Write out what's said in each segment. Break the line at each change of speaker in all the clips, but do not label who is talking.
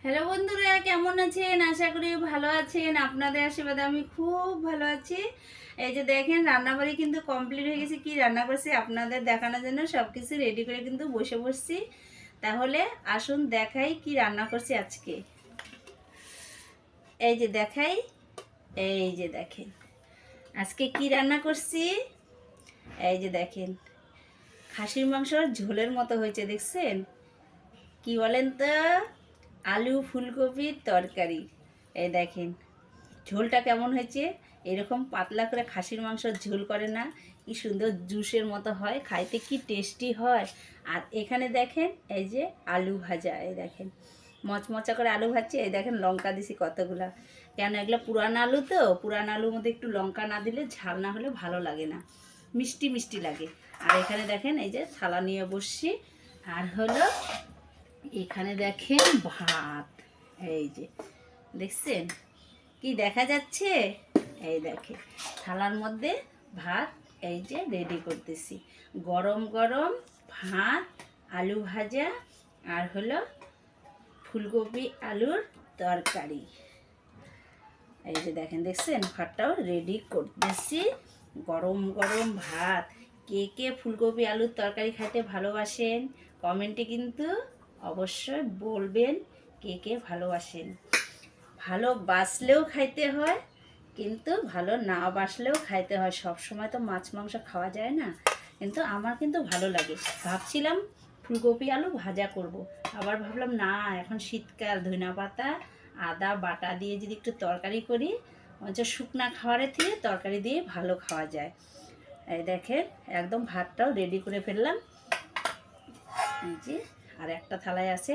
Hello বন্ধুরা, কেমন আছেন? আশা করি ভালো আছেন। আপনাদের আশীর্বাদে আমি খুব ভালো আছি। এই যে দেখেন, রান্নাবাড়ি কিন্তু কমপ্লিট হয়ে গেছে। কি রান্না করছি আপনাদের দেখানোর জন্য সব কিছু রেডি করে কিন্তু বসে বসছি। তাহলে আসুন দেখাই কি রান্না করছি আজকে। এই যে দেখাই, এই যে দেখেন আজকে কি রান্না করছি। এই যে দেখেন, খাসির মাংসর ঝোলের মতো হয়েছে, দেখছেন? কি বলেন তো? আলু ফুলকপির তরকারি। এই দেখেন ঝোলটা কেমন হয়েছে। এরকম পাতলা করে খাসির মাংসর ঝোল করে না, কি সুন্দর জুসের মতো হয়, খাইতে কি টেস্টি হয়। আর এখানে দেখেন এই যে আলু ভাজা, এই দেখেন মচমচা করে আলু ভাজছে। এই দেখেন লঙ্কা দিছি কতগুলা, কেন এগুলো পুরান আলু তো, পুরান আলুর মধ্যে একটু লঙ্কা না দিলে, ঝাল না হলে ভালো লাগে না, মিষ্টি মিষ্টি লাগে। আর এখানে দেখেন এই যে থালা নিয়ে বসছি। আর হলো এখানে দেখেন ভাত, এই যে দেখছেন কি দেখা যাচ্ছে। এই দেখে থালার মধ্যে ভাত, এই যে রেডি করতেছি। গরম গরম ভাত, আলু ভাজা, আর হলো ফুলকপি আলুর তরকারি। এই যে দেখেন, দেখছেন ভাতটাও রেডি করতেছি। গরম গরম ভাত। কে কে ফুলকপি আলুর তরকারি খাইতে ভালোবাসেন কমেন্টে কিন্তু অবশ্যই বলবেন, কে কে ভালোবাসেন। ভালোবাসলেও খাইতে হয়, কিন্তু ভালো না বাসলেও খাইতে হয়। সব সময় তো মাছ মাংস খাওয়া যায় না, কিন্তু আমার কিন্তু ভালো লাগে। ভাবছিলাম ফুলকপি আলু ভাজা করব, আবার ভাবলাম না, এখন শীতকাল, ধনিয়া পাতা আদা বাটা দিয়ে যদি একটু তরকারি করি, অথচ শুকনা খাবারের থেকে তরকারি দিয়ে ভালো খাওয়া যায়। এই দেখেন একদম ভাতটাও রেডি করে ফেললাম। এই যে আর একটা থালায় আছে,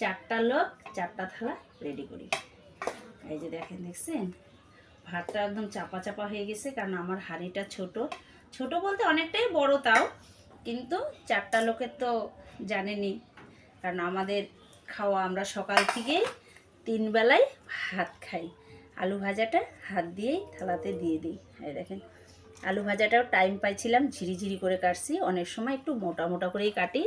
4টা লোক 4টা থালা রেডি করি। এই যে দেখেন, দেখছেন ভাতটা একদম চাপা চাপা হয়ে গেছে, কারণ আমার হাঁড়িটা ছোট। ছোট বলতে অনেকটাই বড় তাও, কিন্তু 4টা লোকের তো জানেনি। কারণ আমাদের খাওয়া, আমরা সকাল থেকে 3 বেলায় ভাত খাই। আলু ভাজাটা হাত দিয়েই থালাতে দিয়ে দিই। এই দেখেন আলু ভাজাটাও টাইম পাইছিলাম, ঝিরিঝিরি করে কাটছি। অনেক সময় একটু মোটা মোটা করেই কাটি,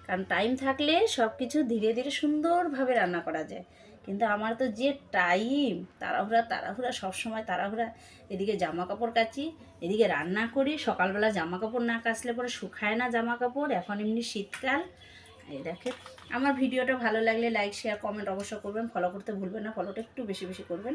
কারণ টাইম থাকলে সব কিছু ধীরে ধীরে সুন্দরভাবে রান্না করা যায়। কিন্তু আমার তো যে টাইম, তাড়াহুড়া তাড়াহুড়া, সবসময় তাড়াহুড়া। এদিকে জামা কাপড় কাচি, এদিকে রান্না করি। সকালবেলা জামা কাপড় না কাচলে পরে শুকায় না জামা কাপড়, এখন এমনি শীতকাল। এই দেখে, আমার ভিডিওটা ভালো লাগলে লাইক শেয়ার কমেন্ট অবশ্যই করবেন, ফলো করতে ভুলবেন না, ফলোটা একটু বেশি বেশি করবেন।